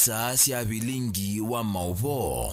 isa cia Vilingi wa Mauvoo.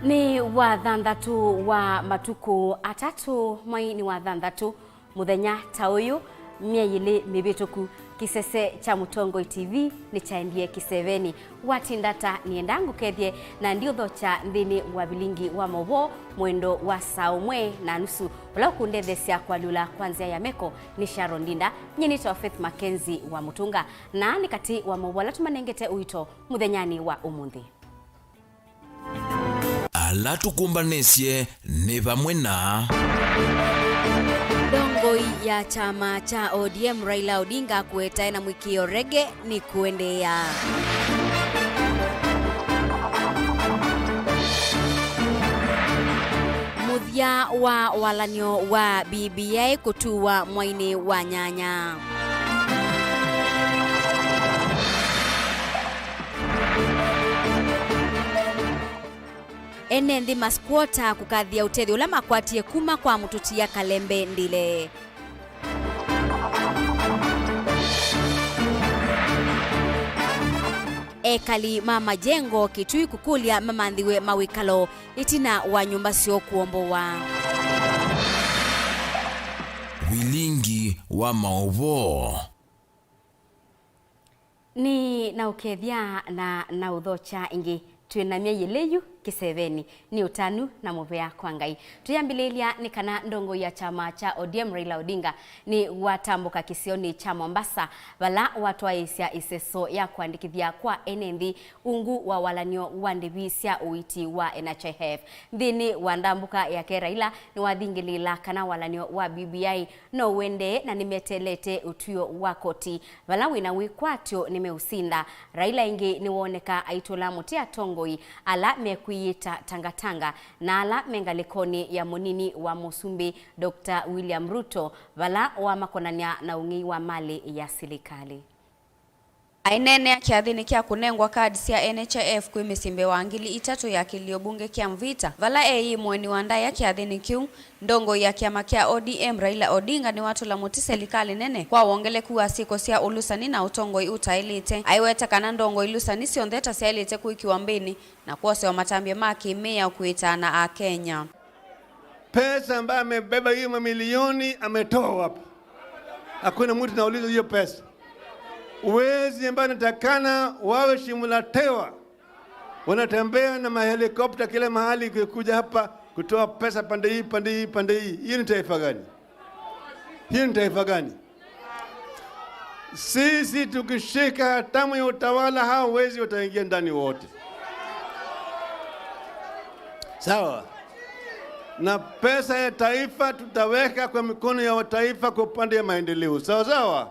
Ni wa thanthatu wa matuku atatu mwai ni wa thanthatu muthenya ta uyu mieyili mibituku kisese cha Mutongo TV ni chaendie kiseveni watindata niendangu kethie na ndio thocha nthini wa Vilingi wa Mauvoo mwendo wa saumwe na nusu ula kundethesia kwa lula kwanzia ya meko ni Sharon Ndinda nyini to Faith MAKENZI wa Mutunga na ni kati wa Mauvoo latumanengete uito muthenyani wa umuthi. Ala tukumbanesie ni vamwe na ndongoi ya chama cha ODM Raila Odinga kuetae na mwikio rege ni kuendea. Muthia wa walanyo wa BBI kutua mwaini wa nyanya. Ene nthi masquota kukathia utethi ula makwatie kuma kwa mututia Kalembe Ndile. Ekali mama jengo kitui kukulia mamanthiwe mawikalo itina wa nyumba sio kuombowa. Vilingi wa Mauvoo Ni na ukethia na uthocha ingi tuinamia yeleyu kiseveni ni utanu na muvea kwa ngai. Tuyambililia ni kana ndongo ya chama cha ODM Raila Odinga ni watambuka kisioni cha Mombasa vala watu waisia iseso ya kuandikithia kwa enenthi ungu wa walanyo wandivisia uiti wa NHIF. Dhini wandambuka ya ke Raila ni wathingilila kana walanyo wa BBI no wende na nimetelete utuyo wa koti vala wina wikwatyo nimeusinda. Raila ingi ni woneka aitola mutia tongoi ala mekuyita tangatanga na ala mengalikoni ya munini wa Musumbi Dr. William Ruto vala wa makonania na ungi wa mali ya serikali. Ainene ya kiathini kia kunengwa kadi cia NHIF kwi misimbe wa ngili itatu ya kilio bunge kia mvita vala mweni wanda ya kiathini kiu ndongo ya kiama kia ODM Raila Odinga ni watu la muti serikali nene kwa wongeleku wa siko cia ulusani na utongoi utailite aiweta kana ndongo ilusani siontheta cia ilite kuikiwa mbini na kuose wa matambia maki mea kuitana a Kenya. Pesa ambayo amebeba hiyo mamilioni ametoa wapi? Hakuna mtu nauliza hiyo pesa. Uwezi ambayo natakana wawe shimulatewa wanatembea na mahelikopta kila mahali kuja hapa kutoa pesa pande hii pande hii pande hii. Hiyo ni taifa gani? Hiyo ni taifa gani? Sisi tukishika hatamu ya utawala hao wezi wataingia ndani wote. Sawa? Na pesa ya taifa tutaweka kwa mikono ya wataifa kwa upande ya maendeleo. Sawa sawa?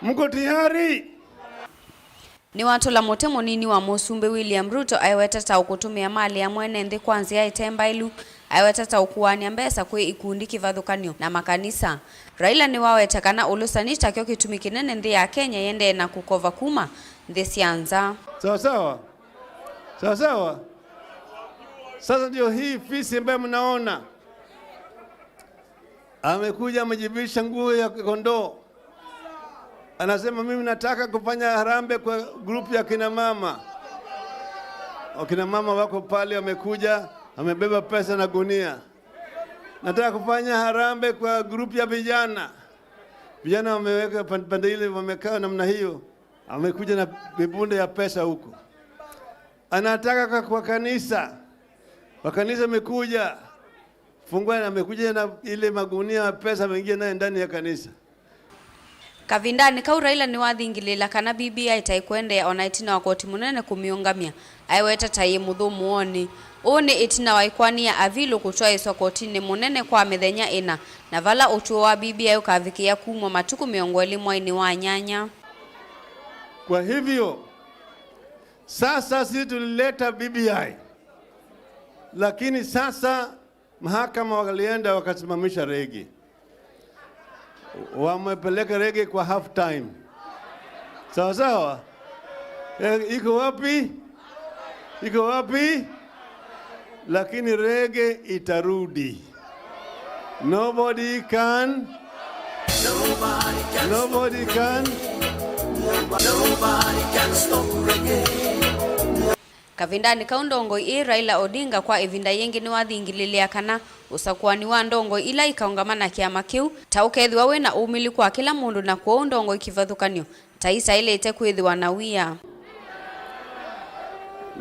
Mko tayari? Ni watu la motemo nini wa Musumbi William Ruto aiwetata ukutumia mali ya mwene nthi kwanzia itemba ilu aiwetata ukuwania mbesa kwi ikundi kivathukanio na makanisa. Raila ni waweta kana ulusani takio kitumi kinene nthi ya Kenya yende na kukova kuma nthi sianza. Sawa sawa? Sawa sawa? Sasa ndio hii fisi ambayo mnaona amekuja amejibisha nguo ya kondoo. Anasema mimi nataka kufanya harambe kwa grupu ya kina mama. Wakina mama wako pale wamekuja, amebeba pesa na gunia. Nataka kufanya harambe kwa grupu ya vijana. Vijana wameweka pande ile wamekaa namna hiyo. Amekuja na bibunde ya pesa huko. Anataka kwa kanisa. Kwa kanisa amekuja. Fungua na amekuja na ile magunia ya pesa ameingia naye ndani ya kanisa. Kavindani kau Raila ni wathingilila kana BBI taikwende ona itina wa koti munene kumiungamia aiweta tai muthumu oni une itina wa ikwania avilu kutoa iswa kotini munene kwa mithenya ina na vala utuo wa BBI ukavikia kumwa matuku miongoli mwaini wa nyanya. Kwa hivyo sasa sisi tulileta BBI, lakini sasa mahakama walienda wakasimamisha rege. Wamepeleka rege kwa half time. Sawa sawa? Iko wapi? Iko wapi? Lakini rege itarudi. Nobody can Kavindani kaundongo Raila Odinga kwa evinda yengi ni wathingililia kana usakuani wa ndongo ila ikaungamana kiama kiu taukethwa we na umili kwa kila mundu na kwa ndongo ikivathukanio taisa ile ite kwithwa na wia.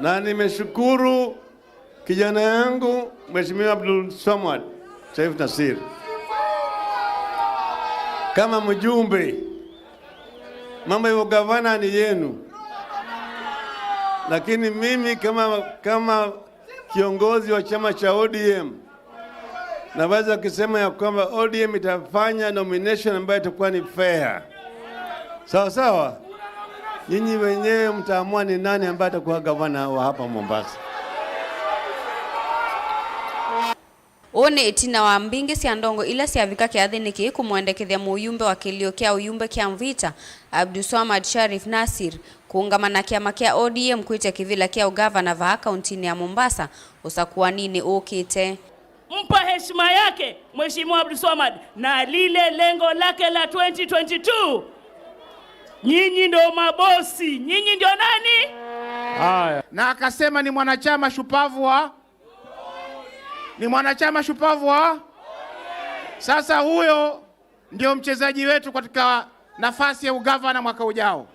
Na nimeshukuru kijana yangu Mheshimiwa Abdul Swamad Saif Nasir kama mjumbe. Mambo ya gavana ni yenu, lakini mimi kama kiongozi wa chama cha ODM naweza kusema ya kwamba ODM itafanya nomination ambayo itakuwa ni fair. Sawa sawa, nyinyi wenyewe mtaamua ni nani ambaye atakuwa gavana wa hapa Mombasa. One itina wa mbingi cia ndongo ila ciavika kiathiniki kumwendekethia muyumbe wa kilio kia uyumbe kia mvita Abdulswamad Sharif Nasir kuungamana kiama kia ODM kuite kivila kia ugavana va kauntini ya Mombasa usakuwa nini ukite. Mpa heshima yake Mheshimiwa Abdulswamad na lile lengo lake la 2022. Nyinyi ndio mabosi, nyinyi ndio nani? Haya. Na akasema ni mwanachama shupavu wa Sasa huyo ndio mchezaji wetu katika nafasi ya ugavana mwaka ujao.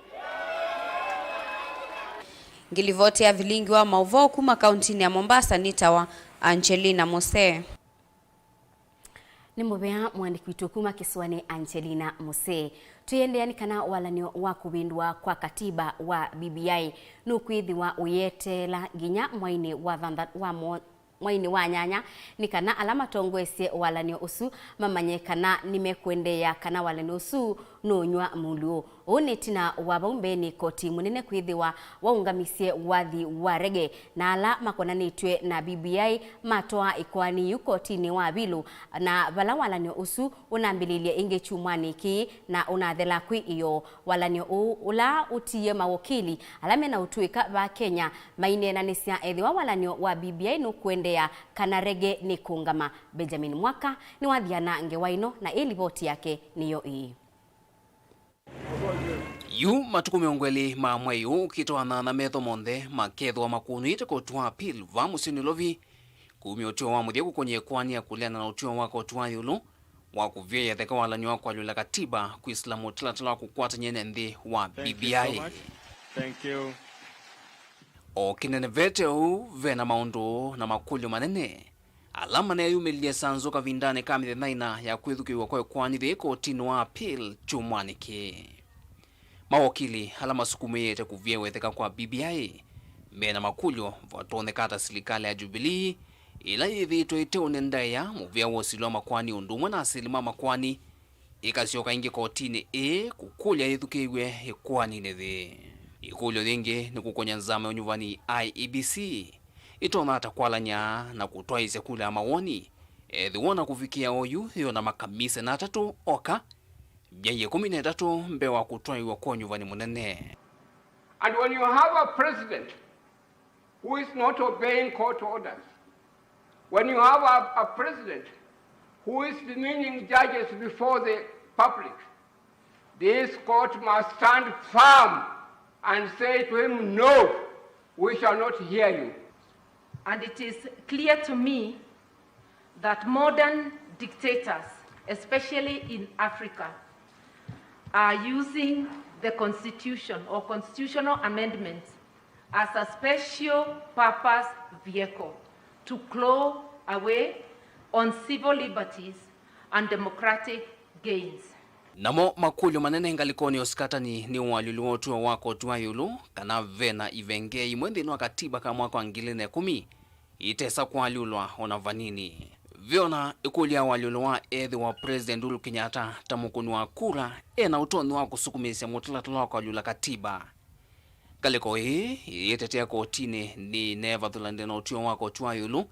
Ngilivoti ya Vilingi wa Mauvoo kuma kauntini ya Mombasa nitawa Angelina Mose. Ni mubea mwandiki witu kuma kisiwani Angelina Mose. Tuyendeani kana walanio wa kubindwa kwa katiba wa BBI nukwithiwa uyetela ginya mwaini wa nyanya ni kana alama tongwese walanio usu mamanye kana nimekwendea kana walanio usu nonywa muluo one tina wabaumbeni koti munene kwithiwa waungamisie wathi wa rege na ala makonanitwe na BBI matoa ikwani yukotini wa bilu na vala walanio usu unambililie inge chumwani ki na unathela kwi iyo walanio ula utiye mawokili alame na utuika ba Kenya mainena nisia ethiwa walanio wa BBI no kwendea kana rege ni kungama. Benjamin Mwaka ni wathiana ngewaino na ilivoti yake niyo ii. Yu matuku miongweli mamweyu ukitoana na metho monde makethwa makunuite kotua appeal va musini lovi kumiotio wa muthia kukonye kwani ya kuliana na utio wako tuwa yulu wa kuvya theka walanyo kwa lula katiba ku Islamu tilatala kukwata nyene nthi wa BBI. Thank you. O kinene vete huu vena maundu na makulyo manene alama na yumilie sanzo kavindane kamile naina ya kwithukiwa kwa kwani theko tino wa appeal chumwaniki. Mawakili alama sukumiyete kuvyewe theka kwa BBI mena makulyo vatonekata serikali ya Jubilee ila yithito iteone ndaya muvya wosilo makwani undumwa na asilima makwani ikasioka ingi kotini kukulya yithukiwe ikwani nethi. Ikulyo thingi ni kukonya nzama unyuvani IEBC itona atakwalanya na kutwaise kula mawoni ethiwona kufikia oyu yona makamisa na tatu oka byaye 13 mbewa kutwaiwa kwa nyuvani munene. And when you have a president who is not obeying court orders, when you have a president who is demeaning judges before the public, this court must stand firm and say to him, no, we shall not hear you. And it is clear to me that modern dictators, especially in Africa, are using the constitution or constitutional amendments as a special purpose vehicle to claw away on civil liberties and democratic gains. Namo makulyo manene ngalikoni oskatani ni walulu wotu wako tuayulu kana vena ivenge imwendi no katiba kama mwaka 2010 itesa kwa lulwa ona vanini viona ikulia walulu wa ethi wa President Uhuru Kenyatta tamukunu wa kura na utoni wa kusukumisia mutilatula kwa lula katiba galiko hii yetetea kotini ni nevertheless no utio wako tuayulu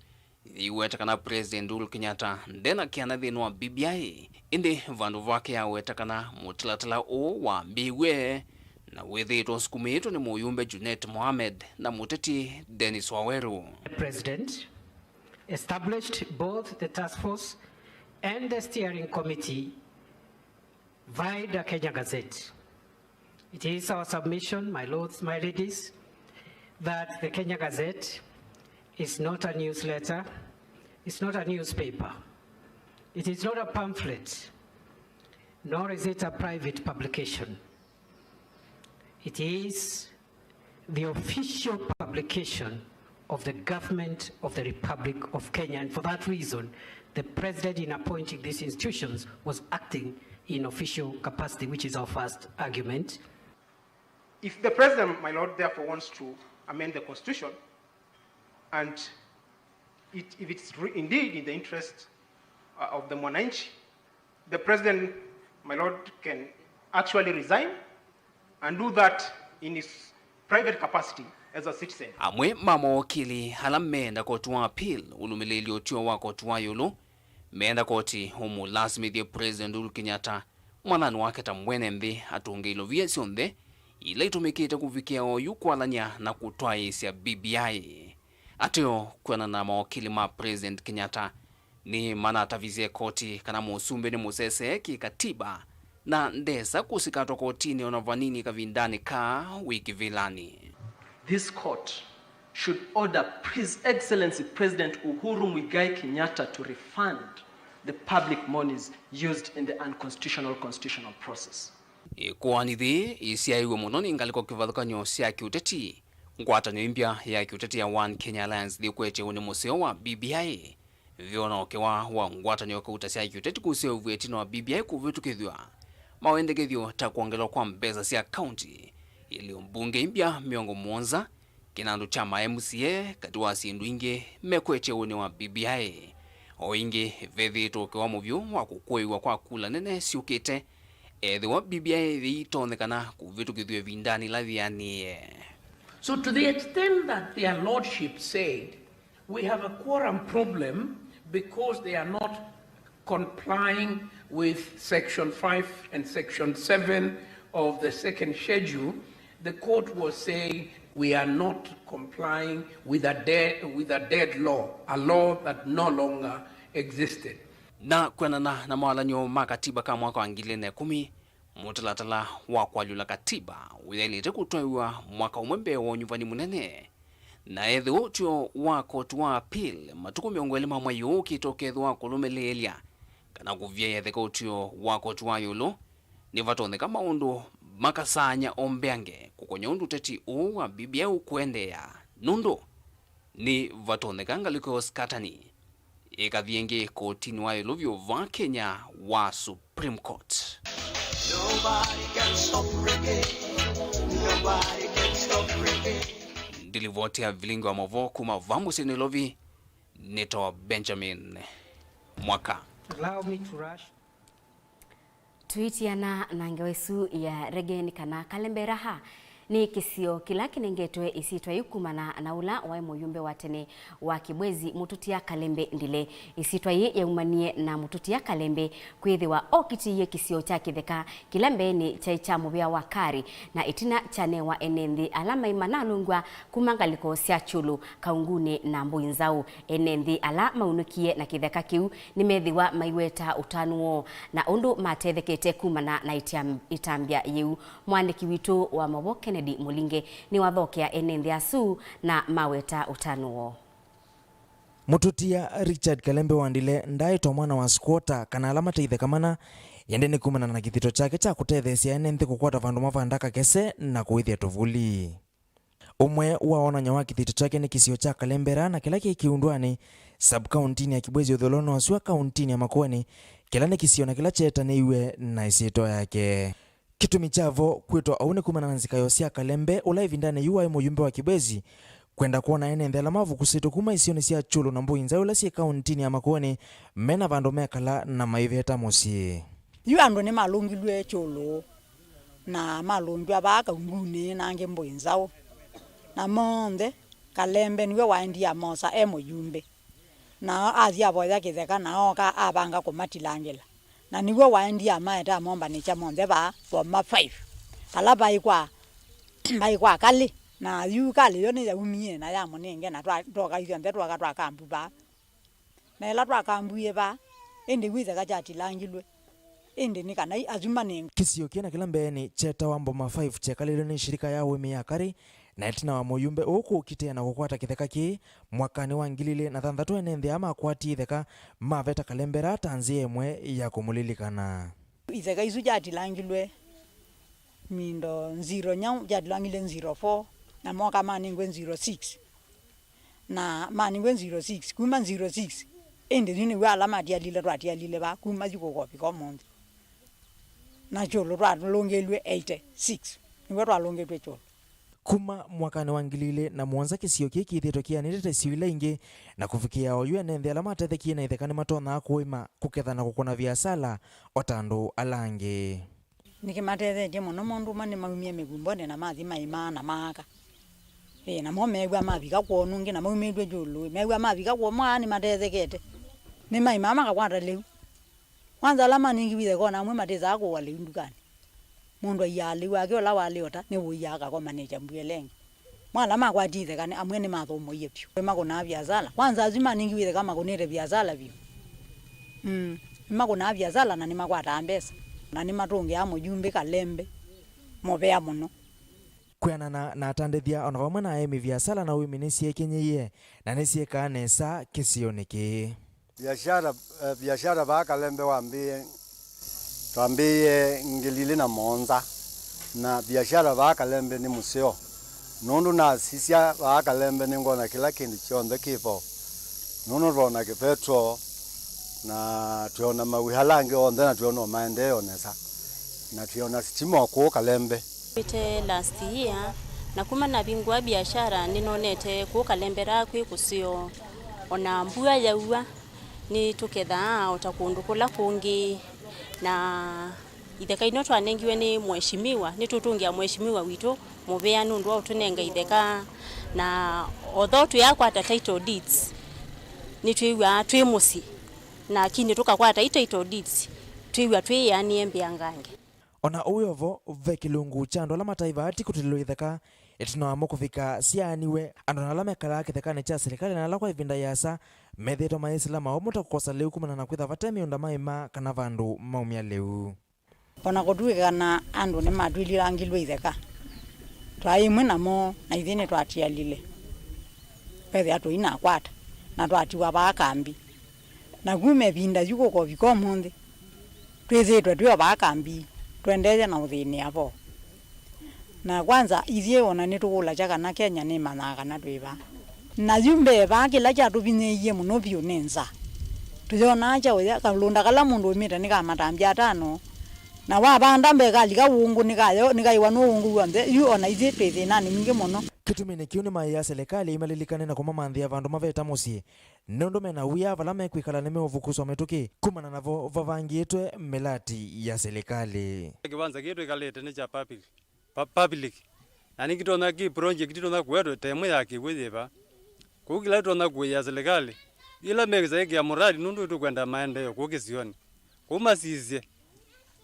iwetakana President Uhuru Kenyatta ndena kiana thino wa BBI indi vandu vake ya wetakana mutilatala o wa mbiwe na wethito sukumito ni muyumbe Junet Mohamed na muteti Dennis Waweru. The President established both the task force and the steering committee via the Kenya Gazette It is our submission, my lords, my ladies, that the Kenya Gazette is not a newsletter, it's not a newspaper, it is not a pamphlet, nor is it a private publication. It is the official publication of the government of the Republic of Kenya, and for that reason, the president in appointing these institutions was acting in official capacity, which is our first argument. If the president, my lord, therefore wants to amend the constitution, and if it's indeed in the interest of the mwananchi, the president, my lord, can actually resign and do that in his private capacity as a citizen. Amwe mamawakili halamenda koti wa appeal ulumileli otio wa koti wa yolo menda koti humu lasmi the president Uhuru Kenyatta mwanani wake tamwene mbe atunge ilo viasionde ila itumikite kufikia oyu kualanya na kutoa isi ya BBI. Atio kuana na mawakili ma president Kenyatta ni mana atavizie koti kana musumbe ni musese kikatiba na ndesa kusikatwa kotini onavanini kavindani ka wiki vilani. This court should order His Excellency President Uhuru Muigai Kenyatta to refund the public monies used in the unconstitutional constitutional process. Kuanithi isiaiwe munoni ngaliko kivathukanyo sia kiuteti ngwatanyo impya ya kiuteti ya One Kenya Alliance thikweche uni museo wa BBI viona okewa wa ngwatanyo kauta sia kiuteti kuseo vuetino wa BBI kuvitukithwa mawendekethyo ta kuongelwa kwa mbeza sia county ili mbunge impya miongo mwonza kinandu chama MCA katiwa sindu inge mekweche uni wa BBI oingi vethi tokewa muvyo wa kukwewa kwa kula nene siukite the what BBI the tonekana kuvitukithwe vindani lathiani. So to the extent that their lordship said we have a quorum problem because they are not complying with section 5 and section 7 of the second schedule, the court was saying we are not complying with a dead law, a law that no longer existed. Na kwenana na mawalanyo makatiba kama mwaka wa 2010 mutalatala wa kwalula katiba uyailete kutoiwa mwaka umwembe wa nyuvani munene na ethe utio wa kotu wa appeal matuku miongwele mamwa yu kitokethu wa kulumelelia kana kuvya ethe utio wa kotu wa yulu ni vatoneka maundu makasanya ombeange kukonya undu teti wa BBI ukuendea nundu ni vatoneka ngaliko skatani ikathienge kotini wa yulu vyo va Kenya wa Supreme Court. Nobody can stop reggae. Nobody can stop reggae. Dilivotia Vilingi wa Mauvoo kuma vamu sinilovi neto Benjamin Mwaka. Allow me to rush. Tuitiana na ngewesu ya reggae kana kalemberaha ni kisio kila kinengetwe isitwa yukumana na ula wa muyumbe watene wa kibwezi mututia kalembe ndile isitwa ye ya umanie na mututia kalembe kwithiwa okiti ye kisio cha kitheka kilambe ni cha mubia wakari na itina chane wa enendi alama imanalungwa kumangaliko sia chulu kaungune na mbuinzau enendi alama unukie na kitheka kiu nimethiwa maiweta utanuo na undu matethekete kumana na itambia yeu mwandiki witu wa Mauvoo Mulinge ni wathokea enendi asu na maweta utanuo. Mututia Richard Kalembe wandile ndaitwa mwana wa squatter kana alama teithekamana yendeni kumana na kithito chake cha kutethesia enendi kukwata vandu mavandaka kese na kuithia tuvuli. Umwe waonanya wa kithito chake ni kisio cha Kalembera na kila kiundwani sub-countini ya Kibwezi Udholono wasua countini ya Makueni kila ni kisio na kila cheta neiwe na isito yake. Kitumi chavo kwitwa aune kumana na nzikayo sia Kalembe ulaivi ndane yuwa muyumbe wa Kibwezi kwenda kuona enende alamavu kusitu kuma isione sia chulu na mbuinza ula sia kauntini ya Makueni mena vando mekala na maiveta musi. Yu ando ni malungilwe chulu na malungu abaka ngune na nge mbuinza na monde Kalembe niwe waendia mosa muyumbe na azia boya kitheka na oka abanga kumatilangela na niwe waendia maeta momba ni cha monde ba boma 5 kala baikwa kali na yu kali yo ni ya umie na ya monenge na twa izyo ndetwa ka twa kambu ba na la twa kambu ye ba ende wiza ka jati langilwe ende ni kana azumane kisio kina kila mbeni cheta wa Mboma 5 chekalile ni shirika ya wemi ya kari na etina wa muyumbe uku kitea na kukwata kitheka ki mwakani wa ngilile na thanthatu enenthi ama kwati itheka maveta kalembera tanzi emwe ya kumulilikana itheka isu jatilangilwe mindo 0 nyau jatilangile 04 na mwaka maningwe 06 na maningwe 06 kuma 06 ende nini wa alama dialile ba kuma yuko kopi komonde na cholo rwalongelwe 86 niwe rwalongelwe cholo kuma mwakani wa ngilile na mwanza kisio kiki ithito kia nirete siwile ingi na kufikia oyu enenthi alama tethekie na ithekani matona kuima kuketha na kukona biasala otandu alangi nikimatethetie muno mundu mane maumie megumbone na mathi maima na maka na mo megwa mavika kwonungi na maumidwe julu megwa mavika kwa mwana matethekete ni maima maka kwata leu kwanza alama ningi withe kona mwe mateza ako wale ndukani mundu ayali wake ola wale ota ne woyaka kwa manager mbuyelenge mwala makwa dithe kane amwe ni mathomo yepyo makona biazala kwanza azima ningi withe kama konere biazala byo makona biazala na ni makwata mbesa na ni matungi amo jumbe kalembe mobea muno kwianana na atandithia ona vamwe na emi biasala na wimi nisie kenyeye na nisie kanesa kisio niki biashara ba kalembe twambie ngilili na monza na biashara ba kalembe ni museo nundu na sisia ba kalembe ni ngona kila kindu chonde kipo nundu rona ke petro na tuona mawihalange onde na tuona maendeleo nesa na tuona stima kwa kalembe ite last year na kuma na bingwa biashara ninonete ku kalembera kwi kusio ona mbua yaua ni tuketha utakundukula kungi na itheka ino twanengiwe ni mheshimiwa ni tutungia mheshimiwa witu mubea nundu utunenga itheka na otho yakwata title deeds ni twiwa twi musi na kini tukakwata title deeds twiwa twi yani embiangange ona uyovo vekilungu chando la mataiva ati kutililo itheka etina mukufika sianiwe andona la mekala kithekane cha serikali na la kwa ivinda yasa methito maisila maomuta kukosa leu kumana na kwitha vatemi unda maima kana vandu maumia leu ona kutuikana andu ni matwililangilwe itheka twaimwe namo na ithine twatialile pethe atu ina kwata na twatiwa bakambi na gume binda yuko ko bikomonde twethetwe twa bakambi twendeje na uthini hapo na kwanza ithie ona nitukula chaka na Kenya ni managa na twiba na yumbe ba kila cha tubinye muno bio nenza tuyona acha oya kalunda kala mundu umita nika matambia tano na wa banda mbega lika wungu nikaiwa no wungu wande yu ona ithie twethe nani mingi muno kitumine kiuni mai ya serikali imalilikane na kumamanthia vandu maveta musi nondo mena uya vala mekwikala nime uvukuswa metuki kumana navo vavangietwe melati ya serikali kibanza kitu ikalete ni cha public na nikitona ki project kitona kwedo temu yake kwetheva kukila tona kuya serikali ila megeza ya muradi nundu tukwenda maendeleo kukisioni kumasizie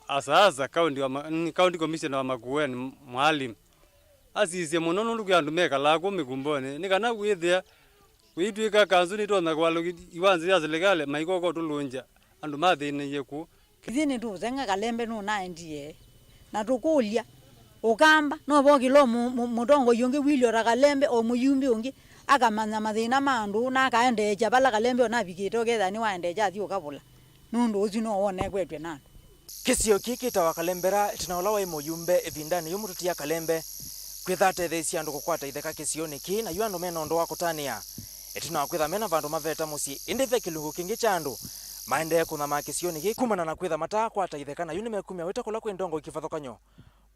asasa county commissioner wa Makueni mwalimu asizie muno nundu kyandu mekala ko mikumbone nikana kwithia kwitwika kanzu ni tona kwalo iwanzi ya serikali maikoko tulunja andu mathine yeku ithini tu zenga kalembe no na ndie na tukulia ukamba no bogilo mutongo yonge wilio ra kalembe o muyumbi ungi akamanya mathina mandu na kaendeja bala kalembe na bigito getha ni waendeja thi ukabula nundu uzino wone kwetwe na kisio kiki tawa kalembera tinaolawa imuyumbe evindani yumututia kalembe kwithate thesi andu kukwata itheka kisioni ki na yuando mena ndo wakutania etina kwitha mena vandu maveta musi indeve kilungu kingi chandu maende kuna makisioni ki kumana na kwitha mata kwata itheka na yuni mekumia wita kula kwendongo ikifathokanyo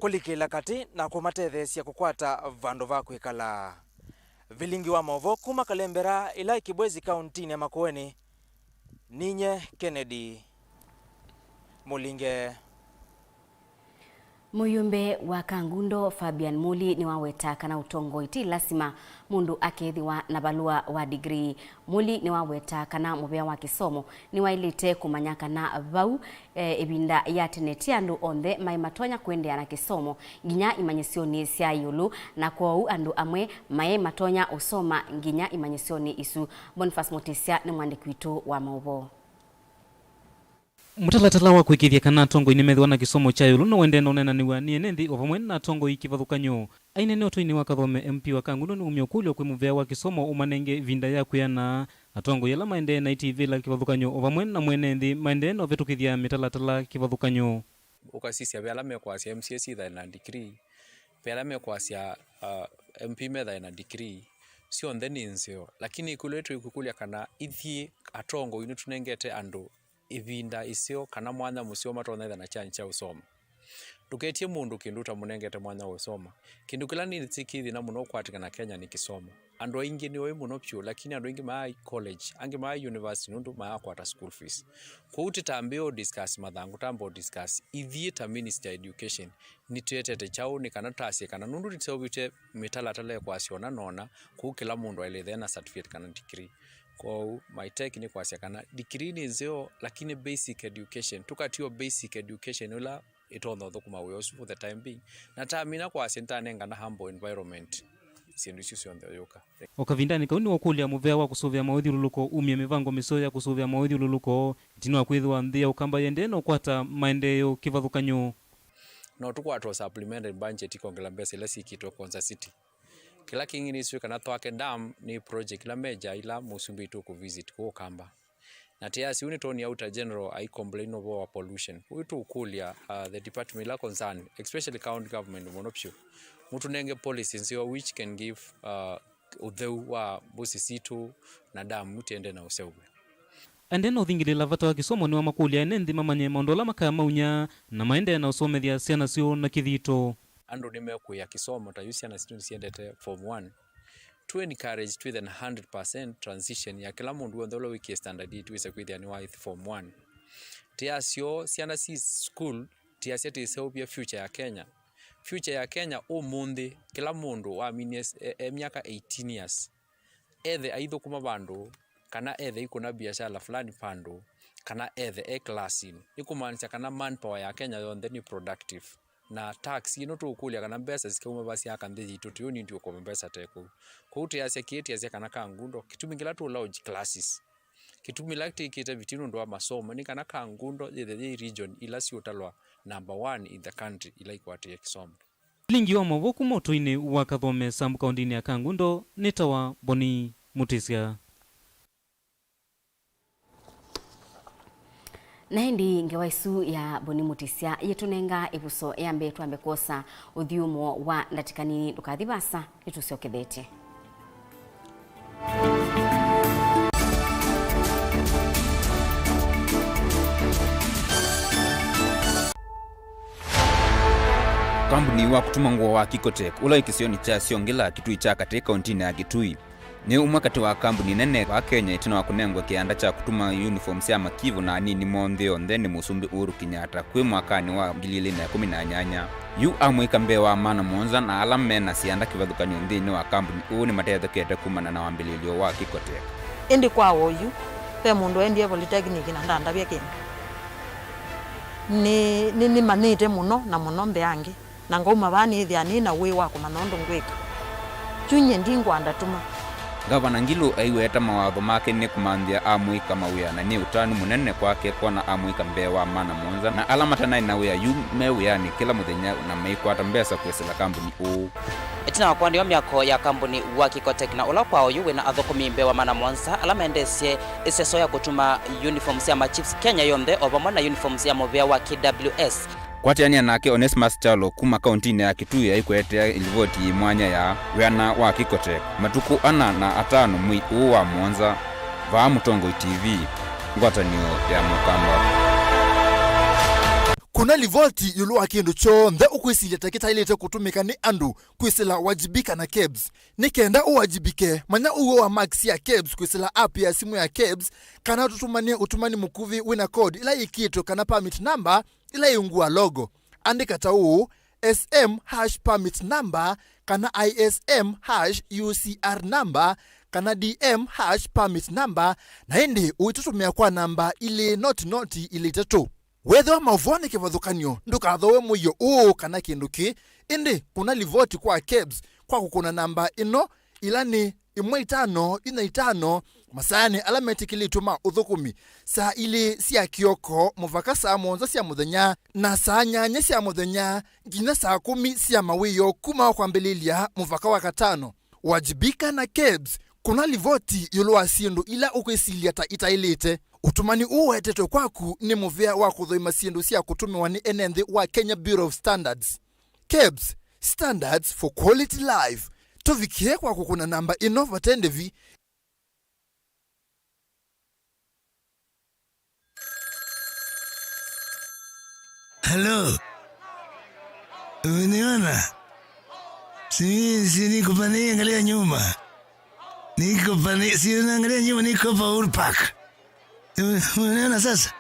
kulikila kati na kumatethesia kukwata vandu va kwikala Vilingi wa Mauvoo kuma kalembera ila ikibwezi kauntini ya Makueni ninye Kennedy Mulinge Muyumbe wa Kangundo Fabian Muli ni waweta kana utongo iti lasima mundu akethiwa na balua wa degree. Muli ni waweta kana mubea wa kisomo ni wailite kumanyaka na vau ebinda ya teneti andu onthe maimatonya kuendea na kisomo nginya imanyesioni sia yulu na kwau andu amwe matonya usoma nginya imanyesioni isu. Boniface Mutisia ni mwandiki witu wa Mauvoo. Mutalatala wa kwikithia kana tongo inimethwa na kisomo cha yulu no wende nonena niwa ni enendi ovamwe na tongo ikivathukanyo ainene otoini wa Kathome MP wa Kangundo ni umiokulio kwi muvea wa kisomo umanenge vinda ya kuyana atongo yala maende na TV la kivathukanyo ovamwe na mwenendi maende no vetukithia mitalatala kivathukanyo ukasisia vela mekwasia MCSE tha na degree vela mekwasia MP metha na degree sio ndeni nzio lakini ikuletu ikukulia kana ithi atongo inu tunengete andu ivinda isio kana mwana musio matonetha na chancha usoma tuketie mundu kindu ta munengete mwana usoma kindu kila ni tsikithi na muno kwatika na Kenya ni kisomo andu ingi ni we muno pyo lakini andu ingi mai college angi mai university nundu mai kwata school fees kuuti tambio discuss mathangu tambo discuss ithieta minister education ni tuetete chao ni kana tasie kana nundu tsobite mitalatala kwa siona nona ku kila mundu aile na certificate kana degree kwa my tech ni kwa kana degree ni zio lakini basic education tukatio basic education ula itono thukuma weos for the time being na tamina kwa senta nenga na humble environment sindu sio ndio yoka okavindani kauni wakulia muvea wa kusuvia maudhi luluko umye mivango misoya kusuvia maudhi luluko tino akwithwa ndia ukamba yende no kwata maendeleo kivathukanyo no tukwato supplementary budget ikongela mbese lesi kito Konza City kila kingi ni sio kana twake dam ni project la meja ila musumbi tu ku visit ko kamba na tiasi unitoni outer general I complain over pollution uitu ukulia the department la concern especially county government monopsio mutu nenge policies which can give udheu wa busisitu na dam mutende na usewe andeno thingilila vata wa kisomo ni wa makulia enendi mamanye maondola makaya maunya na maende na usomethia siana sio na kithito andu nimekuya kisomo ta yusiana students siendete form 1 to encourage to the 100% transition ya kila mundu ndolo wiki standard tuweze kwithia ni wa form 1 tiasio siana si school tiasia tisopia future ya Kenya umundi kila mundu wa miaka 18 years ethe aitho kuma bandu kana ethe ikuna biashara fulani pandu kana ethe class ikumanisha kana manpower ya Kenya yonde ni productive na tax ino tukulia kana mbesa zikuma basi akandeji tutuni ndio kwa mbesa teko kuuti asia kieti asia kana Kangundo kitumingila tu lodge classes kitumilakti kita vitino ndo masomo ni kana Kangundo the region ila si utalwa number 1 in the country ila ikwati ya kisomo Vilingi wa Mauvoo kumotoini wa Kathome sambu kaundini ya Kangundo nitawa Boni Mutisia na hindi ngewaisu ya Boni Mutisia yetunenga ibuso yambe tuambe kosa uthiumo wa ndatikanini tukathibasa nitusiokethete Kampuni wa kutuma nguo wa Kikotek ula ikisioni cha siongela kitui cha katika kaunti ya Kitui ni umwakati wa kampuni nene wa Kenya itino wa kunengwa kianda cha kutuma uniform cia makivu na nini mondheo ndeni musumbi Uhuru Kenyatta kwi mwakani wa 2018 yu amwika mbe wa mana monza na alame na sianda kivathukanyo nthini wa kampuni uu ni matethekete kumana na wambililio wa Kikotek indi kwa woyu pe mundu endie polytechnic na ndanda bya Kenya ni manite muno na muno mbeangi na ngoma bani ithia ni na we wako manondo ngweka chunye ndingwa ndatuma Gavana Ngilu aiweta mawatho make ni kumanthia amwika mawia na ni utani munene kwake kona amwika mbewa mana monza na alamata nai na wia yu mewia ni kila muthenya na meikwata mbesa kwesela kampuni uu itina wakwa ndio miako ya kampuni wa Kikotek na ula kwao yuwe na athokumi mbewa mana monza alamendesie iseso ya kutuma uniforms ya machiefs Kenya yonde ovamwe na uniforms ya muvea wa KWS kwatiania nake Onesmus Chalo kuma kauntini ya Kitui aikwetea ilivoti mwanya ya wiana wa Kikotek matuku 4 na 5 mwi uu wa monza va Mutongo TV ngwatanio ya mukamba kuna livoti yulu wa kindu chonthe ukwisilia takita ilete kutumika ni andu kwisila wajibika na KEBS nikenda uwajibike manya uwe wa max ya KEBS kwisila app ya simu ya KEBS kana utumani mukuvi WINAKE ila ikito kana permit number ila iungua logo andika tau SM#permit number kana ISM#UCR number kana DM#permit number na hindi uitutumia kwa namba ili noti ili tatu wetho Mauvoo ni kivathukanyo ndukathowe muyo kana kinduki indi kuna livoti kwa KEBS kwa kukuna namba ino ila ni 1545 masani ala metikilituma uthukumi saa ili sia kioko muvaka saa monza sia muthenya na saa nyanya sia muthenya nginya saa 10 sia mawiyo kuma kwambililia muvaka wa katano. Wajibika na KEBS kuna livoti yulwa siendu ila ukwisilia ta itailite. Utumani uwetetwe kwaku ni muvea wa kuthoima siendu sia kutumiwa ni enenthi wa Kenya Bureau of Standards. KEBS, Standards for Quality Life. Tuvikie kwa kukuna namba inova tendevi. Hello. Uniona? Si niko pale angalia nyuma. Niko pale si unaangalia nyuma niko pa Uhuru Park. Unaona sasa?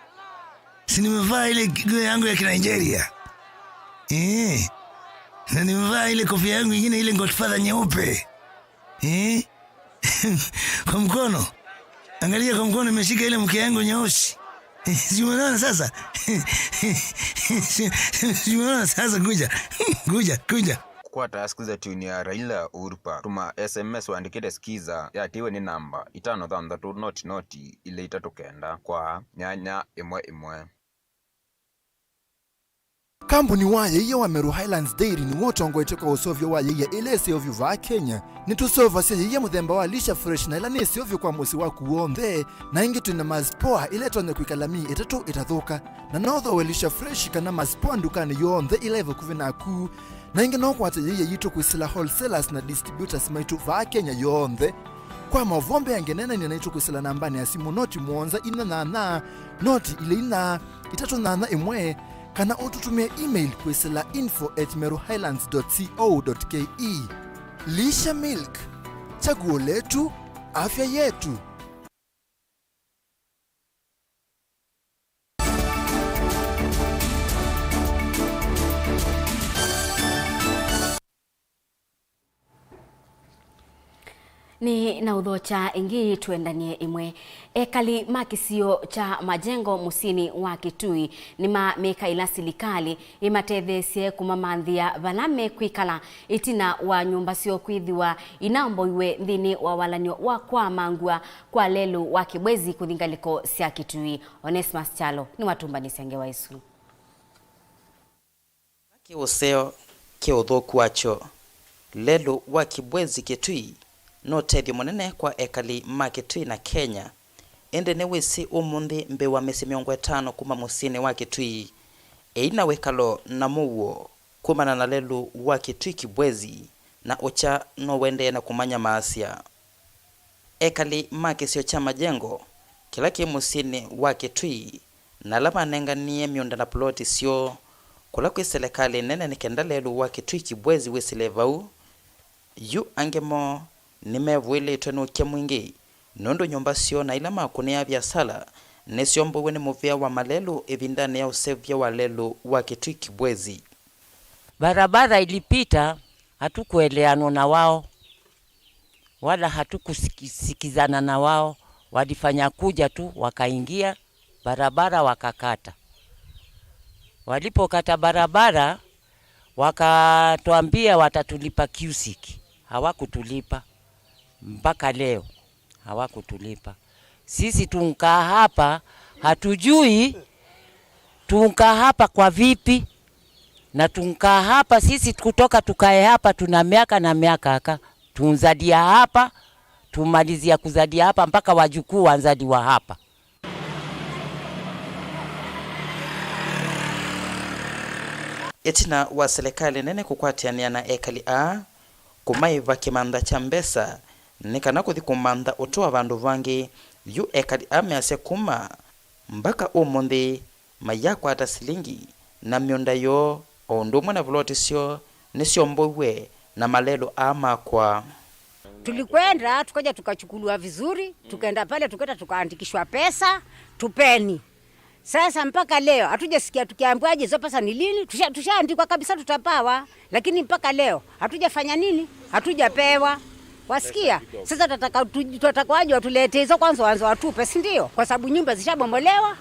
Si nimevaa ile nguo yangu ya Nigeria. Na nimevaa ile kofia yangu nyingine ile Godfather nyeupe. Kwa mkono. Angalia kwa mkono nimeshika ile mke yangu nyeusi. Si unaona sasa? Si unaona sasa kuja. Kwa task za tuni ya Raila Uhuru Park. Tuma SMS waandikite skiza ya tiwe ni namba 533 ile itatokenda kwa nyanya imwe. Kampuni waye iya wa Meru Highlands Dairy ni wotongo itoka usovyo waye iya ile seovyo va Kenya. Nitusova siya iya muthemba wa lisha fresh na ila ni seovyo kwa musi wa kuombe na ingi tuna mazpoa ile tonye kuikalami itatu itathuka. Na notho we lisha fresh kana mazpoa ndukani yonthe ile evo kuvina kuu. Na ingi no kwate iya yitu kuisila wholesalers na distributors maitu va Kenya yonthe. Kwa mavombe yangenena ni naitu kuisila nambani ya simu noti mwonza ina na noti ile ina itatu na imwe. Kana ututumia email kuisila info@meruhighlands.co.ke. Lisha Milk, chaguo letu, afya yetu. Ni na udhocha ingi tuendanie imwe. Ekali makisio cha majengo musini wa Kitui ni meka ila silikali imatethesie kumamanthia vaname kwikala itina wa nyumba sio kwithiwa inambo iwe nthini wa walanio wa kwa mangua kwa lelu wa kibwezi kuthingaliko sia Kitui. Onesmus Chalo ni watumbani senge wa isu. Kiuseo kiuthoku wacho lelu wa kibwezi Kitui no tethi munene kwa ekali Kitui na Kenya ende ne wisi umundi mbewa mesi 50 kuma musini wa Kitui eina wekalo na Mauvoo kumana na lelu wa Kitui kibwezi na ucha no wende na kumanya maasia ekali makisio cha majengo kila musini wa Kitui na lama nenganie miunda na ploti sio kula kwa serikali nene nikenda lelu wa Kitui kibwezi wesilevau yu angemo nimevwile twenu kia mwingi nondo nyumba sio na ila makune ya biasala nesiombo wene muvea wa malelu evindane ya usevya wa lelu wa Kitui kibwezi. Barabara ilipita hatukueleano na wao wala hatukusikizana na wao, walifanya kuja tu wakaingia barabara wakakata. Walipokata barabara wakatuambia watatulipa cusic, hawakutulipa. Mpaka leo hawakutulipa. Sisi tunkaa hapa hatujui tunkaa hapa kwa vipi, na tunkaa hapa sisi kutoka tukae hapa tuna miaka na miaka haka tunzadia hapa tumalizia kuzadia hapa mpaka wajukuu wanzaliwa hapa. Etina wa serikali nene kukwatiania na ekali a kumaiva kimanda cha mbesa nikana kuthikumanda utoa vandu vangi yu ekali amease kuma mpaka umundi mayakwa ata silingi na mionda yo ondumwe na vloti sio nisiombowe na malelo ama kwa tulikwenda tukaja tukachukuliwa vizuri, tukaenda pale tukaandikishwa pesa tupeni. Sasa mpaka leo hatujasikia tukiambiwaje hizo pesa ni lini. Tushaandikwa kabisa tutapawa, lakini mpaka leo hatujafanya nini, hatujapewa. Wasikia? Sasa tutatakaje watulete hizo kwanza wanzo watupe, si ndio? Kwa sababu nyumba zishabomolewa,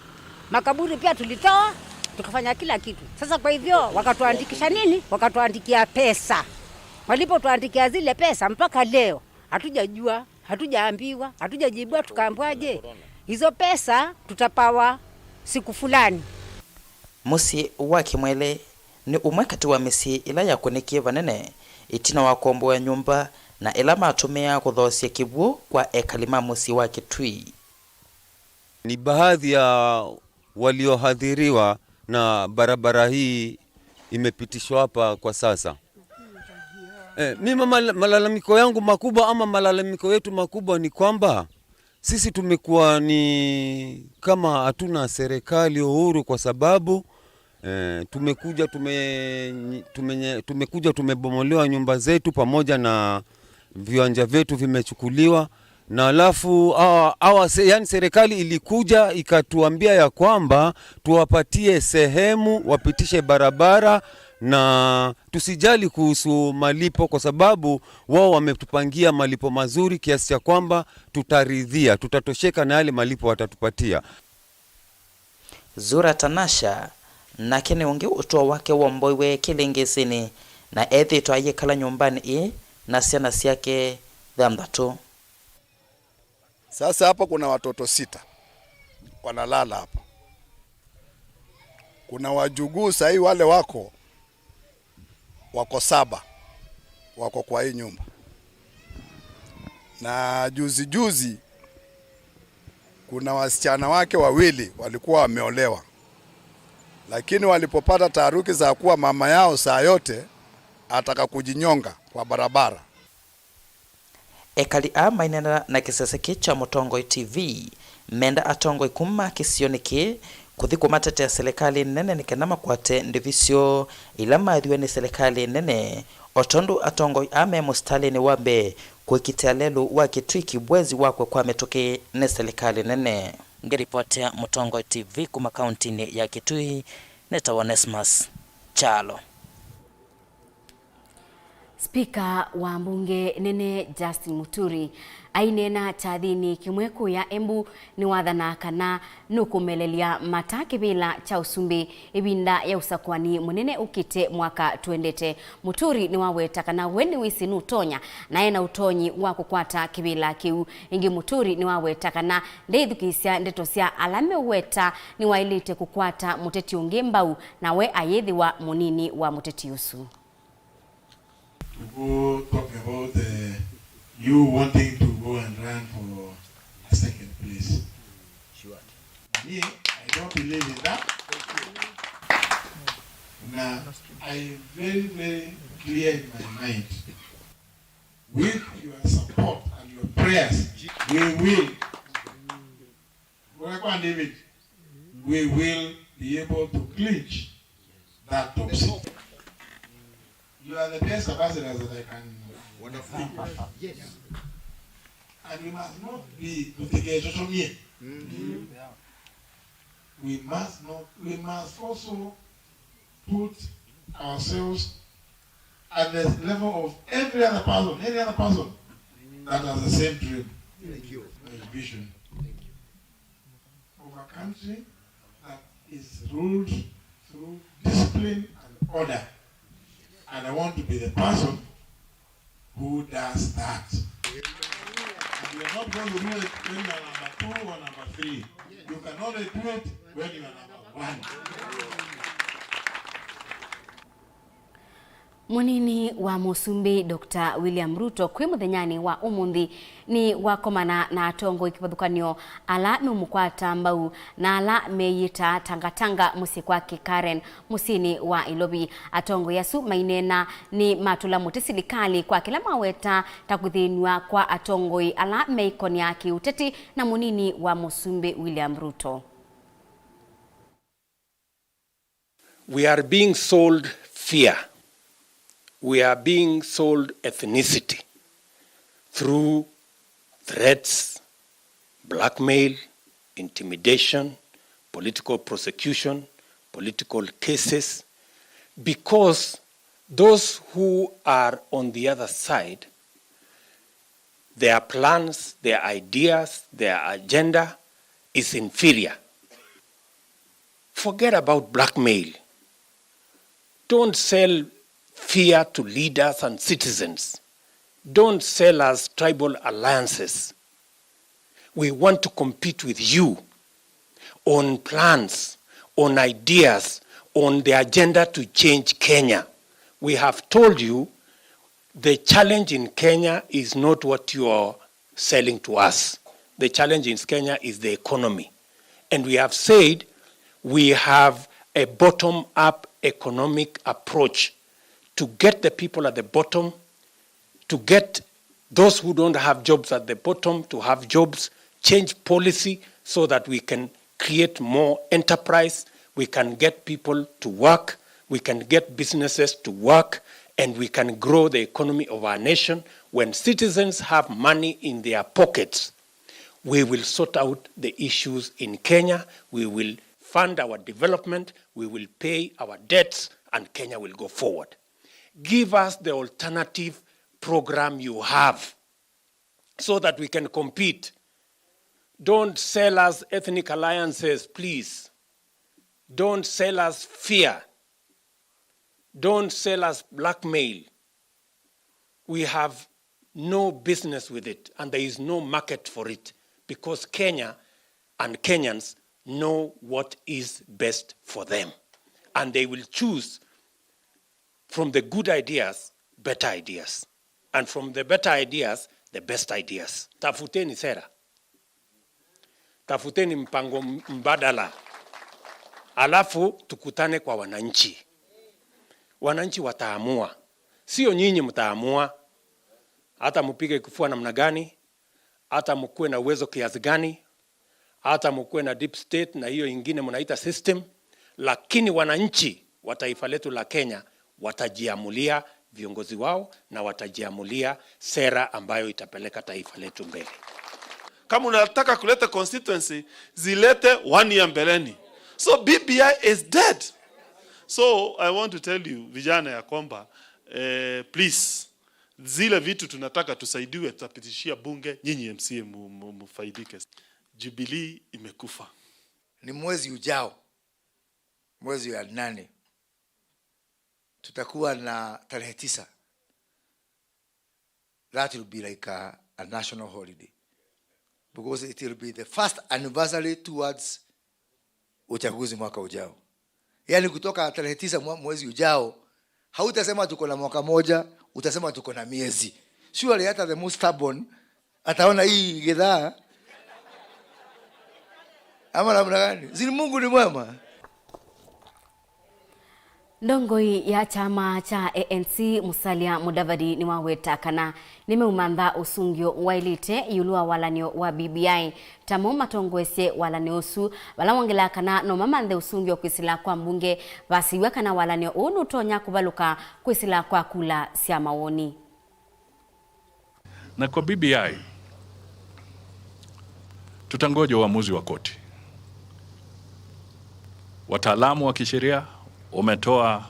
makaburi pia tulitoa, tukafanya kila kitu. Sasa kwa hivyo wakatuandikisha nini? Wakatuandikia pesa. Walipotuandikia zile pesa mpaka leo hatujajua hatujaambiwa, hatujajibiwa. Tukaambiwaje hizo pesa tutapawa siku fulani. Musi wa Kimwele ni umwe kati wa misi ila yakunikie vanene itina wa komboa nyumba na ila matumia kuthosia kibuo kwa ekalima musi wa Kitui. Ni baadhi ya waliohadhiriwa na barabara hii imepitishwa hapa kwa sasa. Mimi malalamiko yangu makubwa ama malalamiko yetu makubwa ni kwamba sisi tumekuwa ni kama hatuna serikali uhuru, kwa sababu tumekuja tumebomolewa nyumba zetu pamoja na viwanja vyetu vimechukuliwa, na alafu yani serikali ilikuja ikatuambia ya kwamba tuwapatie sehemu wapitishe barabara na tusijali kuhusu malipo, kwa sababu wao wametupangia malipo mazuri kiasi cha kwamba tutaridhia, tutatosheka na yale malipo watatupatia. Zura Tanasha na kene unge utoa wake womboiwe kilingesini na ethi twaye kala nyumbani na siana siake dhamdatu. Sasa hapa kuna watoto 6 wanalala hapa. Kuna wajukuu sahi wale wako 7 wako kwa hii nyumba. Na juzi kuna wasichana wake 2 walikuwa wameolewa. Lakini walipopata taharuki za kuwa mama yao saa yote ataka kujinyonga kwa barabara. Ekali mainena na kiseseke cha Mutongoi TV menda atongoi kuma kisioniki kuthiko matete ya serikali nene nikenama kwate ndivisio ila maithiwe ni serikali nene otondu atongoi ame mustali ni wambe kuikitia lelu wa Kitui kibwezi wakwe kwa metoke ne serikali nene. Ngiripoti ya Mutongoi TV kuma kauntini ya Kitui, Neta Onesmus Chalo. Spika wa mbunge nene Justin Muturi ainena chathini kimweko ya Embu ni wathana kana nukumelelia mataki bila cha usumbi ibinda ya usakwani munene ukite mwaka tuendete. Muturi ni waweta kana weni wisi nutonya na ena utonyi wa kukwata kibila kiu. Ingi Muturi ni waweta kana ndeithukisya ndeto sia alame weta ni wailite kukwata muteti unge mbau na we ayethi wa munini wa muteti usu. To go talk about you wanting to go and run for a second place. Sure. Me, I don't believe in that. Now, I'm very, very clear in my mind. With your support and your prayers, David, we will be able to clinch that top seat. You are the best ambassadors that I can. Wonderful. Yes. And we must not be we must not. We must also put ourselves at the level of every other person, any other person that has the same dream, vision of a country that is ruled through discipline and order. And I want to be the person who does that. And you're not going to do it when you're number 2 or number 3. You can only do it when you're number 1. Munini wa Musumbi Dr. William Ruto kwi muthenyani wa umuthi ni wakomana na atongo ikipathukanio ala numukwata mbau na ala meyita tangatanga musi kwake Karen musini wa Ilobi. Atongo yasu mainena ni matula muti silikali kwa kila maweta takuthinwa kwa atongoi ala meikonia kiuteti na munini wa Musumbi William Ruto. We are being sold fear. We are being sold ethnicity through threats, blackmail, intimidation, political prosecution, political cases, because those who are on the other side, their plans, their ideas, their agenda is inferior. Forget about blackmail. Don't sell fear to leaders and citizens. Don't sell us tribal alliances. We want to compete with you on plans, on ideas, on the agenda to change Kenya. We have told you the challenge in Kenya is not what you are selling to us. The challenge in Kenya is the economy. And we have said we have a bottom-up economic approach to get the people at the bottom, to get those who don't have jobs at the bottom to have jobs, change policy so that we can create more enterprise, we can get people to work, we can get businesses to work, and we can grow the economy of our nation. When citizens have money in their pockets, we will sort out the issues in Kenya, we will fund our development, we will pay our debts, and Kenya will go forward. Give us the alternative program you have so that we can compete. Don't sell us ethnic alliances, please. Don't sell us fear. Don't sell us blackmail. We have no business with it, and there is no market for it, because Kenya and Kenyans know what is best for them. And they will choose from the good ideas, better ideas. And from the better ideas, the best ideas. Tafuteni sera. Tafuteni mpango mbadala. Alafu tukutane kwa wananchi. Wananchi wataamua. Sio nyinyi mtaamua. Hata mpige kifua namna gani, hata mkuwe na uwezo kiasi gani, hata mkuwe na deep state na hiyo ingine mnaita system, lakini wananchi wa taifa letu la Kenya watajiamulia viongozi wao na watajiamulia sera ambayo itapeleka taifa letu mbele. Kama unataka kuleta constituency, zilete 1 year mbeleni. So BBI is dead. So I want to tell you, vijana ya kwamba, please, zile vitu tunataka tusaidiwe, tutapitishia bunge, nyinyi MCA mfaidike. Jubilee imekufa. Ni mwezi ujao, mwezi wa 8, tutakuwa na tarehe 9. That will be like a national holiday, because it will be the first anniversary towards uchaguzi mwaka ujao. Yani kutoka tarehe 9 mwezi ujao, hautasema tuko na mwaka moja, utasema tuko na miezi. Surely hata the most stubborn ataona hii gedhaa. Ama namna gani? Zini Mungu ni mwema. Ndongoi ya chama cha ANC Musalia Mudavadi ni waweta kana nimeumantha usungio wailite yulua walanio wa BBI tamo matongwese walanio su walawangela kana no mamanthe usungio kwisila kwa mbunge basiwe kana walanio unu tonya kubaluka kwisila kwa kula sia mawoni. Na kwa BBI tutangoja uamuzi wa koti. Wataalamu wa kisheria wametoa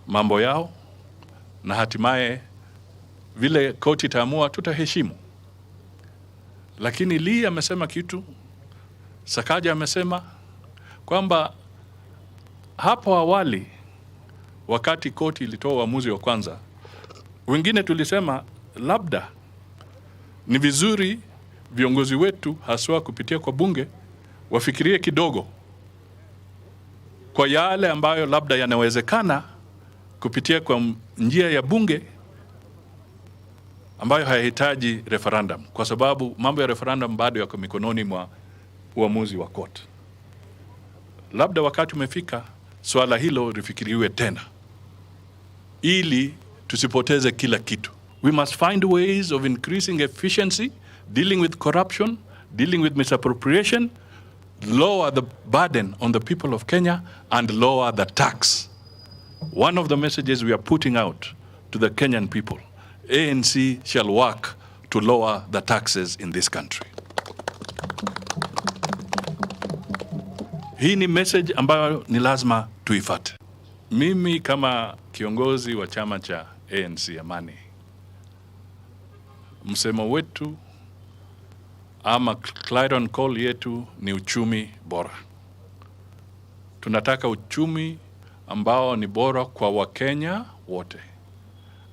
mambo yao, na hatimaye vile koti itaamua tutaheshimu. Lakini Lee amesema kitu, Sakaja amesema kwamba hapo awali wakati koti ilitoa uamuzi wa kwanza, wengine tulisema labda ni vizuri viongozi wetu haswa kupitia kwa bunge wafikirie kidogo kwa yale ambayo labda yanawezekana kupitia kwa njia ya bunge ambayo hayahitaji referendum, kwa sababu mambo ya referendum bado yako mikononi mwa uamuzi wa court. Labda wakati umefika swala hilo lifikiriwe tena ili tusipoteze kila kitu. We must find ways of increasing efficiency, dealing with corruption, dealing with misappropriation, lower the burden on the people of Kenya, and lower the tax. One of the messages we are putting out to the Kenyan people, ANC shall work to lower the taxes in this country. Hii ni message ambayo ni lazima tuifuate. Mimi kama kiongozi wa chama cha ANC Amani, msemo wetu ama clarion call yetu ni uchumi bora. Tunataka uchumi ambao ni bora kwa Wakenya wote.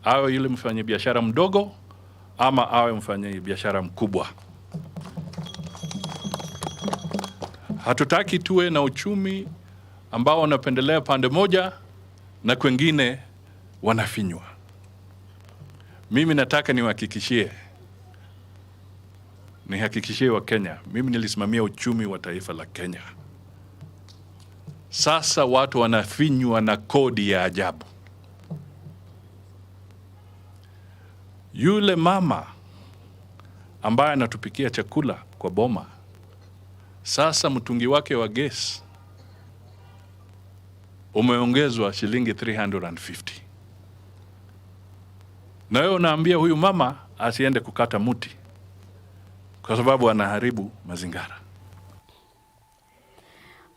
awe yule mfanyabiashara mdogo ama awe mfanyabiashara mkubwa. Hatutaki tuwe na uchumi ambao unapendelea pande moja na kwengine wanafinywa. Mimi nataka nihakikishie wa Kenya, mimi nilisimamia uchumi wa taifa la Kenya. Sasa watu wanafinywa na kodi ya ajabu. Yule mama ambaye anatupikia chakula kwa boma, sasa mtungi wake wa gesi umeongezwa shilingi 350. Na wewe unaambia huyu mama asiende kukata muti kwa sababu anaharibu mazingira.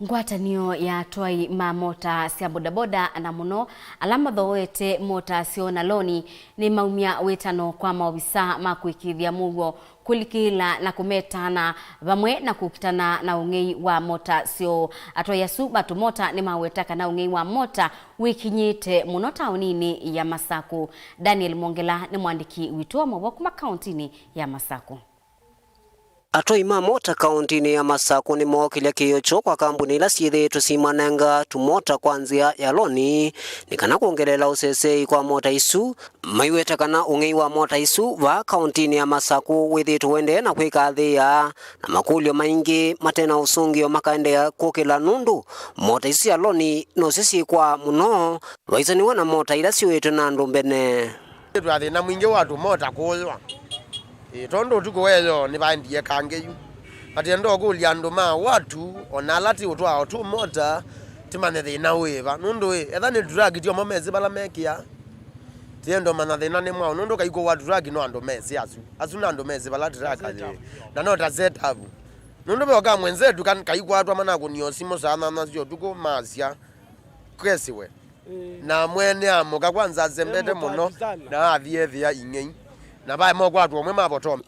Ngwatanio ya twai ma mota cia bodaboda na muno alama thoete mota cio na loni ni maumia wetano kwa maobisa ma kuikithia mugo kulikila na kumetana vamwe na kukitana na ungei wa mota cio atwa yasu batu mota ni mawetaka na ungei wa mota wikinyite muno taunini ya Masaku. Daniel Mongela ni mwandiki witu wa Mauvoo kuma kauntini ya Masaku. Atoi ma mota kauntini ya Masaku ni mokile kiyocho kwa kampuni la siethe simananga tumota kwanzia ya loni nikana kuongelela usesei kwa mota isu maiweta kana ungei wa mota isu va kauntini ya Masaku withitu wende na kwikathia na makulio maingi matena usungio makaendea kukila nundu mota isu ya loni no sisi kwa muno waizaniwa na mota ila siwetu na ndumbene na mwingi watu mota kuwa tondo tuko weyo ni bandie kangeyu atendo kulia nduma watu onalati utwa otu mota timane thina weva nundu ethani drug tio momezi bala mekia tiendo mana thina ni mwa nundu kaiko wa drug no ando mezi asu na ando mezi bala drug na no ta set up nundu boga mwenzetu kan kaiko atwa mana kunio simo sana na sio tuko mazia kwesiwe na mwene amoka kwanza zembete muno na athia ingei na bai mo kwatu omwe mabotome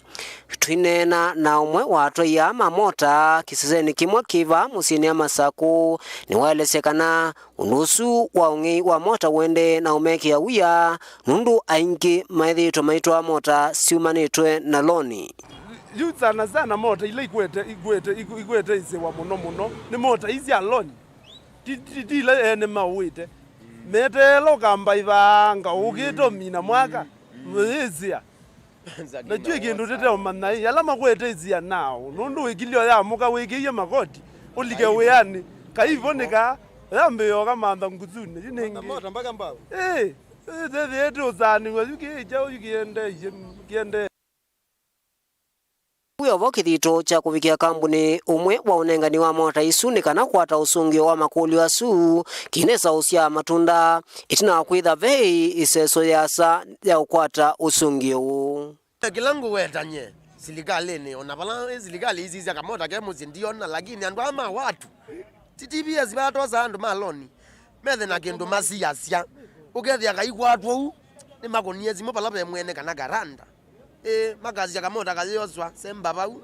twinena na umwe wato ya mamota kisizeni kimwe kiva musini ya Masaku ni waelesekana unusu wa ungei wa mota wende na umeki ya uya nundu aingi maithito maitwa mota siumanitwe na loni sana mota ile igwete ise wa muno ni mota izi ya loni dile ene mawite metelo kamba ivanga ukito mina mwaka mwezia najue kindu tete omanai alama kwete izia nao nundu wikilio ya muka wikiye makoti ulike weyani kaivonika yambe yoga manda nguzune jinengi mota mpaka mbao tete uzani kiende uyo vokithito cha kuvikia kampuni umwe wa unengani wa mota isu ni kana kwata usungio wa makuli asu kinesa usia matunda itina kwitha vei iseso yasa ya ukwata usungio kilangu wetanye silikali ni onabala silikali hizi za kamota ke muzindiona lakini andu ama watu titibia zibatoza andu maloni methe na kindu masiasia ukethia kaigwa atu ni makonie zimo pala mwene kana garanda magazi ya kamota kaziyoswa semba bau